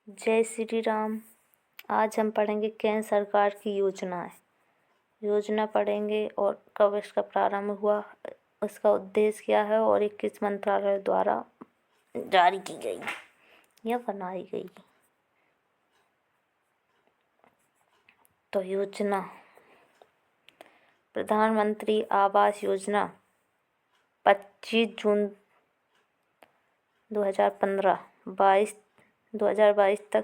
जय श्री राम। आज हम पढ़ेंगे केंद्र सरकार की योजना पढ़ेंगे और कब इसका प्रारंभ हुआ, उसका उद्देश्य क्या है और ये किस मंत्रालय द्वारा जारी की गई या बनाई गई। तो योजना, प्रधानमंत्री आवास योजना 25 जून 2022 तक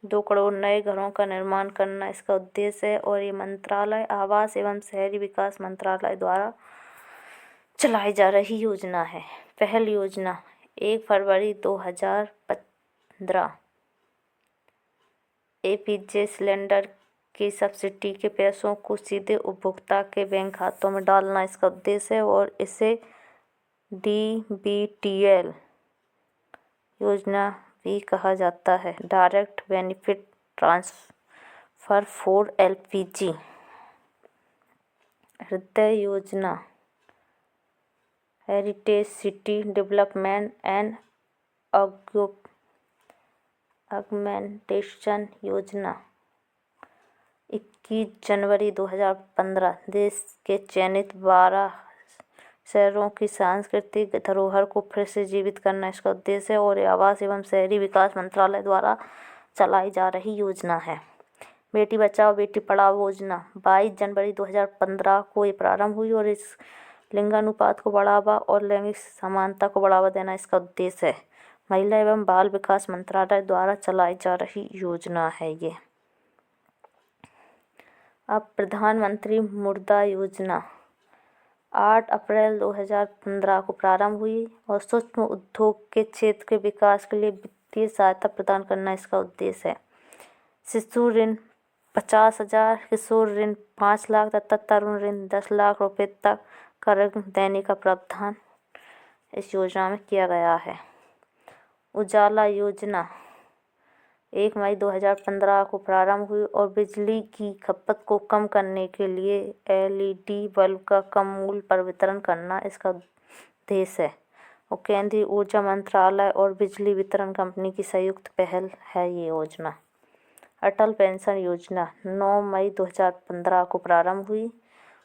2 करोड़ नए घरों का निर्माण करना इसका उद्देश्य है और ये मंत्रालय आवास एवं शहरी विकास मंत्रालय द्वारा चलाई जा रही योजना है। पहल योजना 1 फरवरी 2015 एलपीजी सिलेंडर की सब्सिडी के पैसों को सीधे उपभोक्ता के बैंक खातों में डालना इसका उद्देश्य है और इसे डीबीटीएल योजना भी कहा जाता है, direct benefit transfer for LPG. हृदय योजना heritage city development and augmentation योजना 21 जनवरी 2015 देश के चयनित 12 शहरों की सांस्कृतिक धरोहर को फिर से जीवित करना इसका उद्देश्य है और आवास एवं शहरी विकास मंत्रालय द्वारा चलाई जा रही योजना है। बेटी बचाओ बेटी पढ़ाओ योजना 22 जनवरी 2015 को ये प्रारंभ हुई और इस लिंगानुपात को बढ़ावा और लैंगिक समानता को बढ़ावा देना इसका उद्देश्य है। महिला एवं बाल विकास मंत्रालय द्वारा चलाई जा रही योजना है ये। अब प्रधानमंत्री मुद्रा योजना 8 अप्रैल 2015 को प्रारंभ हुई और सूक्ष्म उद्योग के क्षेत्र के विकास के लिए वित्तीय सहायता प्रदान करना इसका उद्देश्य है। शिशु ऋण 50,000, किशोर ऋण 5 लाख तथा तरुण ऋण 10 लाख रुपए तक का ऋण देने का प्रावधान इस योजना में किया गया है। उजाला योजना 1 मई 2015 को प्रारंभ हुई और बिजली की खपत को कम करने के लिए एलईडी बल्ब का कम मूल्य पर वितरण करना इसका उद्देश्य है और केंद्रीय ऊर्जा मंत्रालय और बिजली वितरण कंपनी की संयुक्त पहल है ये योजना। अटल पेंशन योजना 9 मई 2015 को प्रारंभ हुई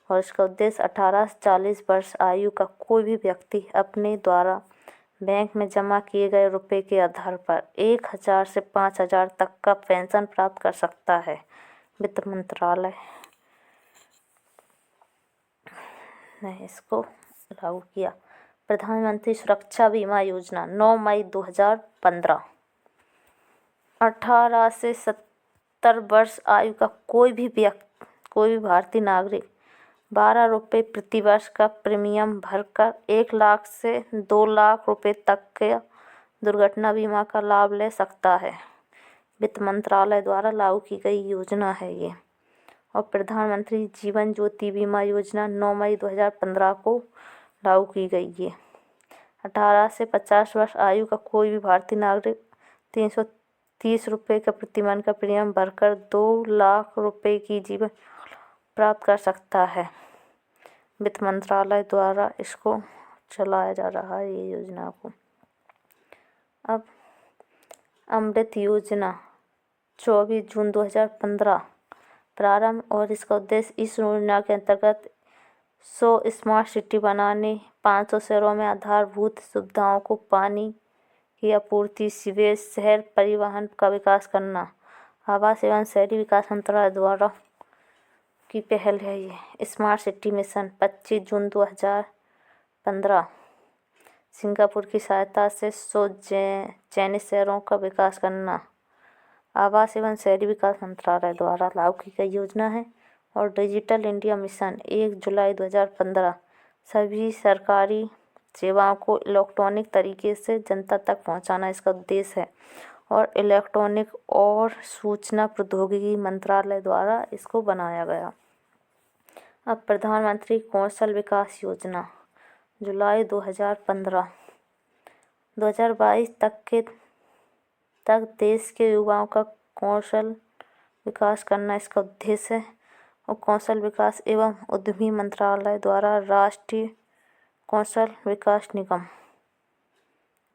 और इसका उद्देश्य 18 से 40 वर्ष आयु का कोई भी व्यक्ति अपने द्वारा बैंक में जमा किए गए रुपए के आधार पर 1,000 से 5,000 तक का पेंशन प्राप्त कर सकता है। वित्त मंत्रालय ने इसको लागू किया। प्रधानमंत्री सुरक्षा बीमा योजना 9 मई 2015 18 से 70 वर्ष आयु का कोई भी भारतीय नागरिक 12 रुपये प्रति वर्ष का प्रीमियम भरकर 1 लाख से 2 लाख रुपए तक के दुर्घटना बीमा का लाभ ले सकता है। वित्त मंत्रालय द्वारा लागू की गई योजना है ये। और प्रधानमंत्री जीवन ज्योति बीमा योजना 9 मई 2015 को लागू की गई ये। 18 से 50 वर्ष आयु का कोई भी भारतीय नागरिक 330 रुपये का प्रतिमाह का प्रीमियम भरकर 2 लाख रुपए की जीवन प्राप्त कर सकता है। वित्त मंत्रालय द्वारा इसको चलाया जा रहा है ये योजना को। अब अमृत योजना 24 जून 2015 प्रारंभ और इसका उद्देश्य इस योजना के अंतर्गत 100 स्मार्ट सिटी बनाने, 500 शहरों में आधारभूत सुविधाओं को पानी की आपूर्ति, सीवेज, शहर परिवहन का विकास करना। आवास एवं शहरी विकास मंत्रालय द्वारा की पहल है ये। स्मार्ट सिटी मिशन 25 जून 2015 सिंगापुर की सहायता से 100 चयनित शहरों का विकास करना। आवास एवं शहरी विकास मंत्रालय द्वारा लागू की गई योजना है। और डिजिटल इंडिया मिशन 1 जुलाई 2015 सभी सरकारी सेवाओं को इलेक्ट्रॉनिक तरीके से जनता तक पहुंचाना इसका उद्देश्य है और इलेक्ट्रॉनिक और सूचना प्रौद्योगिकी मंत्रालय द्वारा इसको बनाया गया। अब प्रधानमंत्री कौशल विकास योजना जुलाई 2015 2022 तक देश के युवाओं का कौशल विकास करना इसका उद्देश्य है और कौशल विकास एवं उद्यमी मंत्रालय द्वारा राष्ट्रीय कौशल विकास निगम,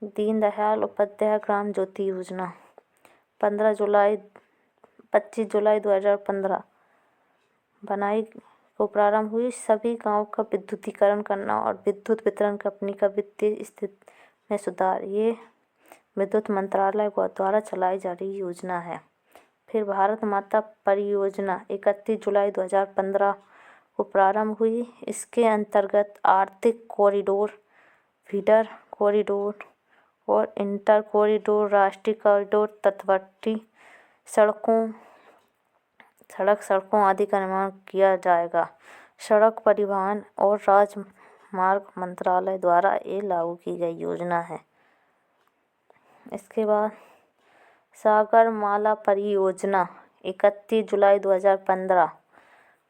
दीनदयाल उपाध्याय ग्राम ज्योति योजना 25 जुलाई 2015 बनाई को प्रारंभ हुई। सभी गांवों का विद्युतीकरण करना और विद्युत वितरण कंपनी का वित्तीय स्थिति में सुधार, ये विद्युत मंत्रालय द्वारा चलाई जा रही योजना है। फिर भारत माता परियोजना 31 जुलाई 2015 को प्रारंभ हुई। इसके अंतर्गत आर्थिक कॉरिडोर, फीडर कॉरिडोर और इंटर कॉरिडोर, राष्ट्रीय कॉरिडोर, तटवर्ती सड़कों आदि का निर्माण किया जाएगा। सड़क परिवहन और राजमार्ग मंत्रालय द्वारा ये लागू की गई योजना है। इसके बाद सागरमाला परियोजना 31 जुलाई 2015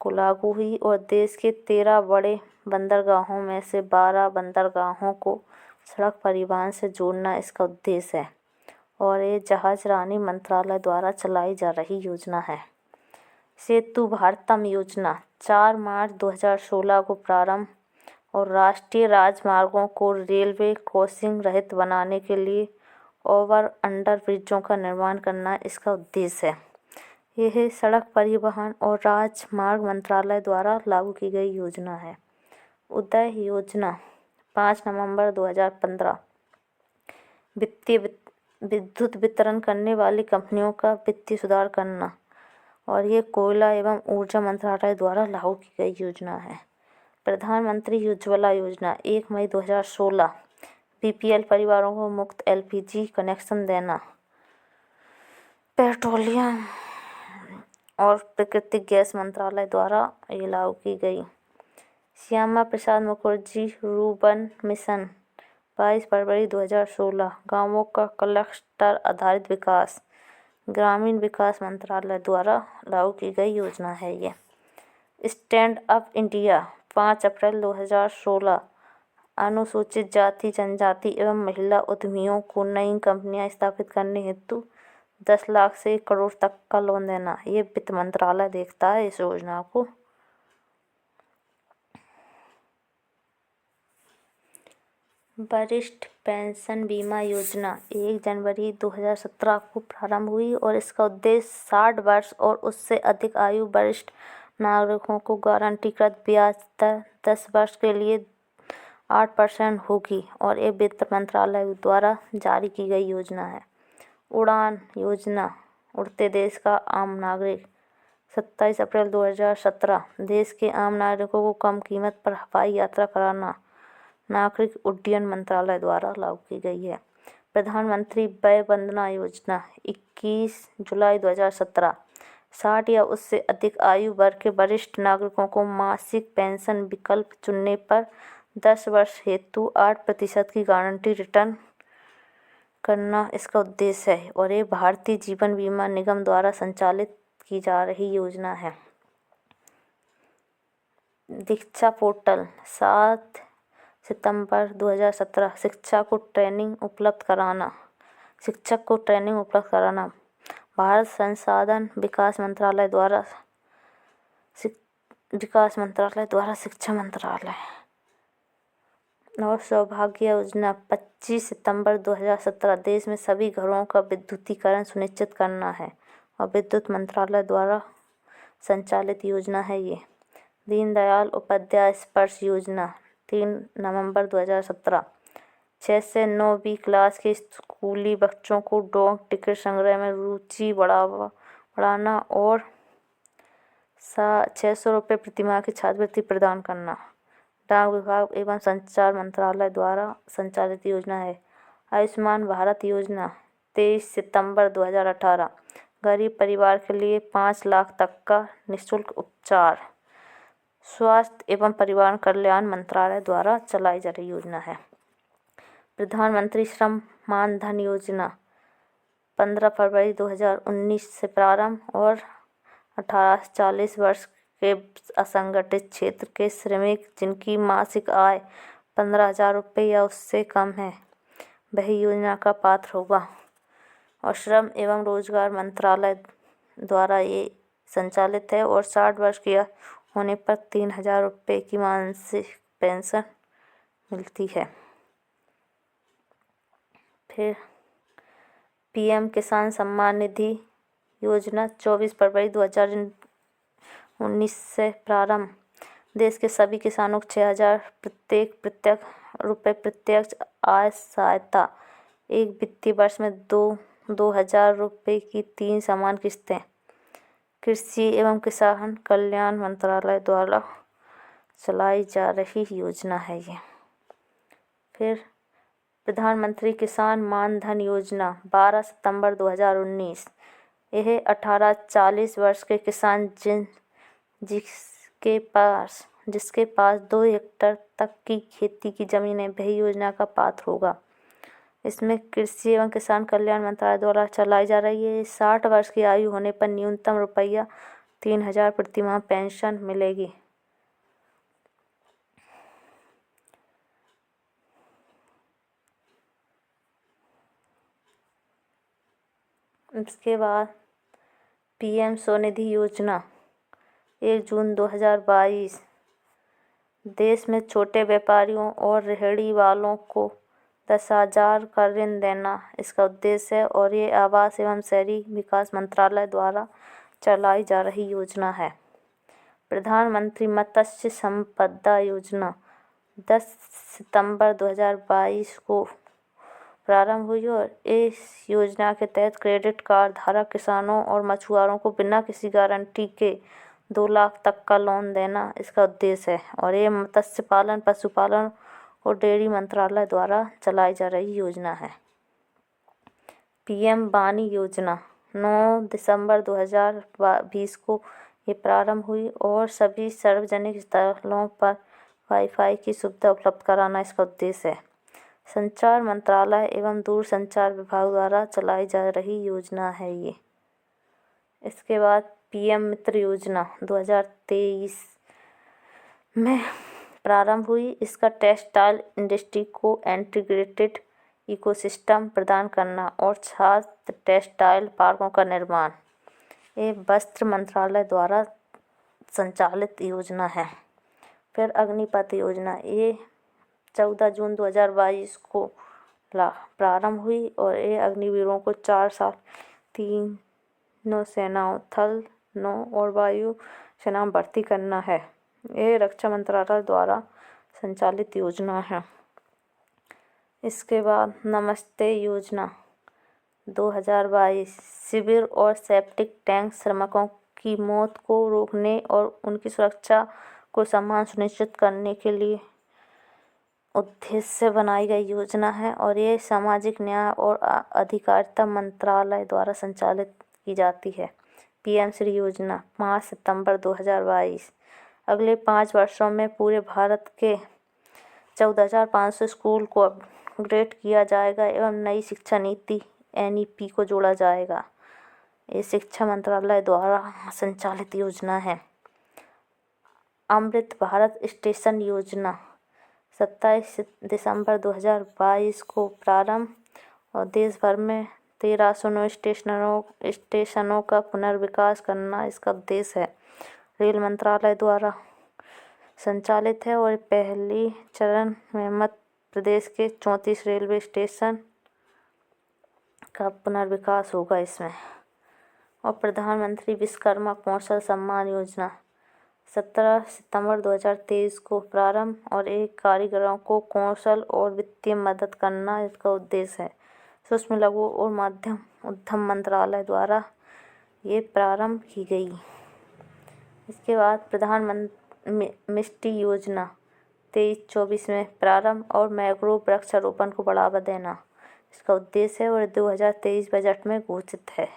को लागू हुई और देश के 13 बड़े बंदरगाहों में से 12 बंदरगाहों को सड़क परिवहन से जोड़ना इसका उद्देश्य है और ये जहाजरानी मंत्रालय द्वारा चलाई जा रही योजना है। सेतु भारतम योजना 4 मार्च 2016 को प्रारंभ और राष्ट्रीय राजमार्गों को रेलवे क्रॉसिंग रहित बनाने के लिए ओवर अंडर ब्रिजों का निर्माण करना इसका उद्देश्य है। यह सड़क परिवहन और राजमार्ग मंत्रालय द्वारा लागू की गई योजना है। उदय योजना 5 नवंबर 2015 विद्युत वितरण करने वाली कंपनियों का वित्तीय सुधार करना और ये कोयला एवं ऊर्जा मंत्रालय द्वारा लागू की गई योजना है। प्रधानमंत्री उज्ज्वला योजना 1 मई 2016 बीपीएल परिवारों को मुफ्त एलपीजी कनेक्शन देना। पेट्रोलियम और प्राकृतिक गैस मंत्रालय द्वारा ये लागू की गई। श्यामा प्रसाद मुखर्जी रूर्बन मिशन 22 फरवरी 2016 गांवों का क्लस्टर आधारित विकास, ग्रामीण विकास मंत्रालय द्वारा लागू की गई योजना है। ये स्टैंड अप इंडिया 5 अप्रैल 2016 अनुसूचित जाति, जनजाति एवं महिला उद्यमियों को नई कंपनियां स्थापित करने हेतु 10 लाख से 1 करोड़ तक का लोन देना। ये वित्त मंत्रालय देखता है इस योजना को। वरिष्ठ पेंशन बीमा योजना 1 जनवरी 2017 को प्रारंभ हुई और इसका उद्देश्य 60 वर्ष और उससे अधिक आयु वरिष्ठ नागरिकों को गारंटीकृत ब्याज दर 10 वर्ष के लिए 8% होगी और ये वित्त मंत्रालय द्वारा जारी की गई योजना है। उड़ान योजना उड़ते देश का आम नागरिक 27 अप्रैल 2017 देश के आम नागरिकों को कम कीमत पर हवाई यात्रा कराना नागरिक उड्डयन मंत्रालय द्वारा लागू की गई है। प्रधानमंत्री वय वंदना योजना 21 जुलाई 2017 60 या उससे अधिक आयु वर्ग के वरिष्ठ नागरिकों को मासिक पेंशन विकल्प चुनने पर 10 वर्ष हेतु 8% की गारंटी रिटर्न करना इसका उद्देश्य है और ये भारतीय जीवन बीमा निगम द्वारा संचालित की जा रही योजना है। दीक्षा पोर्टल 7 सितंबर 2017 शिक्षक को ट्रेनिंग उपलब्ध कराना भारत संसाधन विकास मंत्रालय द्वारा शिक्षा मंत्रालय और सौभाग्य योजना 25 सितंबर 2017 देश में सभी घरों का विद्युतीकरण सुनिश्चित करना है और विद्युत मंत्रालय द्वारा संचालित योजना है। ये दीनदयाल उपाध्याय स्पर्श योजना 3 नवंबर 2017 6 से 9वीं क्लास के स्कूली बच्चों को डाक टिकट संग्रह में रुचि बढ़ाना और 600 रुपये प्रतिमाह की छात्रवृत्ति प्रदान करना। डाक विभाग एवं संचार मंत्रालय द्वारा संचालित योजना है। आयुष्मान भारत योजना 23 सितंबर 2018 गरीब परिवार के लिए 5 लाख तक का निःशुल्क उपचार स्वास्थ्य एवं परिवार कल्याण मंत्रालय द्वारा चलाई जा रही योजना है। प्रधानमंत्री श्रम मानधन योजना 15 फरवरी 2019 से प्रारंभ और 18 से 40 वर्ष के असंगठित क्षेत्र के श्रमिक जिनकी मासिक आय 15,000 रुपये या उससे कम है वह योजना का पात्र होगा और श्रम एवं रोजगार मंत्रालय द्वारा ये संचालित है और 60 वर्ष की होने पर 3,000 रुपये की मासिक पेंशन मिलती है। फिर पीएम किसान सम्मान निधि योजना 24 फरवरी 2019 से प्रारंभ। देश के सभी किसानों को 6,000 प्रत्यक्ष रुपये प्रत्यक्ष आय सहायता, एक वित्तीय वर्ष में 2,000 रुपये की 3 समान किस्तें। कृषि एवं किसान कल्याण मंत्रालय द्वारा चलाई जा रही योजना है ये। फिर प्रधानमंत्री किसान मान धन योजना 12 सितंबर 2019। यह 18-40 वर्ष के किसान जिसके पास 2 हेक्टेयर तक की खेती की जमीन है, वही योजना का पात्र होगा। इसमें कृषि एवं किसान कल्याण मंत्रालय द्वारा चलाई जा रही है। 60 वर्ष की आयु होने पर न्यूनतम रुपया 3,000 प्रति माह पेंशन मिलेगी। इसके बाद पीएम स्वनिधि योजना 1 जून 2022। देश में छोटे व्यापारियों और रेहड़ी वालों को 10,000 का ऋण देना इसका उद्देश्य है और ये आवास एवं शहरी विकास मंत्रालय द्वारा चलाई जा रही योजना है। प्रधानमंत्री मत्स्य संपदा योजना 10 सितंबर 2022 को प्रारंभ हुई और इस योजना के तहत क्रेडिट कार्ड धारक किसानों और मछुआरों को बिना किसी गारंटी के 2 लाख तक का लोन देना इसका उद्देश्य है और ये मत्स्य पालन, पशुपालन और डेयरी मंत्रालय द्वारा चलाई जा रही योजना है। पीएम वाणी योजना 9 दिसंबर 2020 को ये प्रारंभ हुई और सभी सार्वजनिक स्थलों पर वाईफाई की सुविधा उपलब्ध कराना इसका उद्देश्य है। संचार मंत्रालय एवं दूरसंचार विभाग द्वारा चलाई जा रही योजना है ये। इसके बाद पीएम मित्र योजना 2023 में प्रारंभ हुई। इसका टेक्सटाइल इंडस्ट्री को इंटीग्रेटेड इकोसिस्टम प्रदान करना और छात्र टेक्सटाइल पार्कों का निर्माण, ये वस्त्र मंत्रालय द्वारा संचालित योजना है। फिर अग्निपथ योजना, ये 14 जून 2022 को प्रारंभ हुई और ये अग्निवीरों को 4 साल तीनों सेनाओं, थल, नौ और वायु सेना में भर्ती करना है। ये रक्षा मंत्रालय द्वारा संचालित योजना है। इसके बाद नमस्ते योजना 2022 शिविर और सेप्टिक टैंक श्रमिकों की मौत को रोकने और उनकी सुरक्षा को सम्मान सुनिश्चित करने के लिए उद्देश्य से बनाई गई योजना है और ये सामाजिक न्याय और अधिकारिता मंत्रालय द्वारा संचालित की जाती है। पीएम श्री योजना 5 सितंबर 2022। अगले 5 वर्षों में पूरे भारत के 14,500 स्कूल को अपग्रेड किया जाएगा एवं नई शिक्षा नीति NEP को जोड़ा जाएगा। ये शिक्षा मंत्रालय द्वारा संचालित योजना है। अमृत भारत स्टेशन योजना 27 दिसंबर 2022 को प्रारंभ और देश भर में 1309 स्टेशनों का पुनर्विकास करना इसका उद्देश्य है। रेल मंत्रालय द्वारा संचालित है और पहली चरण में मध्य प्रदेश के 34 रेलवे स्टेशन का पुनर्विकास होगा इसमें। और प्रधानमंत्री विश्वकर्मा कौशल सम्मान योजना 17 सितंबर 2023 को प्रारंभ और एक कारीगरों को कौशल और वित्तीय मदद करना इसका उद्देश्य है। सूक्ष्म लघु और मध्यम उद्यम मंत्रालय द्वारा ये प्रारंभ की गई। इसके बाद प्रधानमंत्री मिष्टी योजना 23-24 में प्रारंभ और मैंग्रोव वृक्षारोपण को बढ़ावा देना इसका उद्देश्य है और 2023 बजट में घोषित है।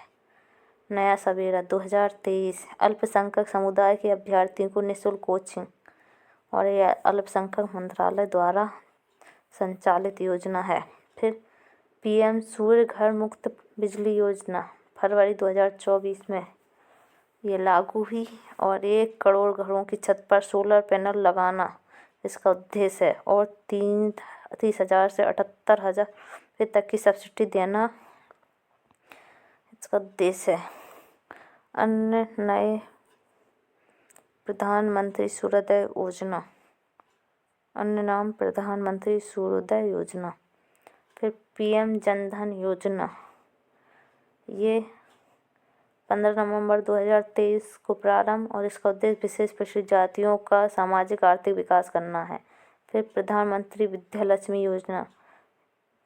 नया सवेरा 2023 अल्पसंख्यक समुदाय के अभ्यर्थियों को निःशुल्क कोचिंग और यह अल्पसंख्यक मंत्रालय द्वारा संचालित योजना है। फिर पीएम सूर्य घर मुफ्त बिजली योजना फरवरी 2024 में ये लागू हुई और 1 करोड़ घरों की छत पर सोलर पैनल लगाना इसका उद्देश्य है और 30,000 से 78,000 रुपये तक की सब्सिडी देना इसका उद्देश्य है। अन्य नए प्रधानमंत्री सूर्योदय योजना, अन्य नाम प्रधानमंत्री सूर्योदय योजना। फिर पीएम जनधन योजना ये 15 नवंबर 2023 को प्रारंभ, और इसका उद्देश्य विशेष पिछड़ी जातियों का सामाजिक आर्थिक विकास करना है। फिर प्रधानमंत्री विद्या लक्ष्मी योजना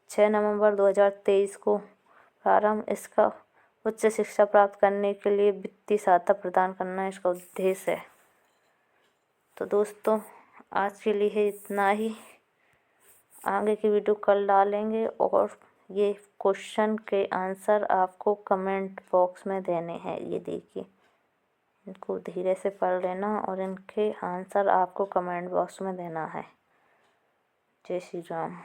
6 नवंबर 2023 को प्रारंभ, इसका उच्च शिक्षा प्राप्त करने के लिए वित्तीय सहायता प्रदान करना इसका उद्देश्य है। तो दोस्तों आज के लिए इतना ही, आगे की वीडियो कल डालेंगे, और ये क्वेश्चन के आंसर आपको कमेंट बॉक्स में देने हैं। ये देखिए, इनको धीरे से पढ़ लेना और इनके आंसर आपको कमेंट बॉक्स में देना है। जय श्री राम।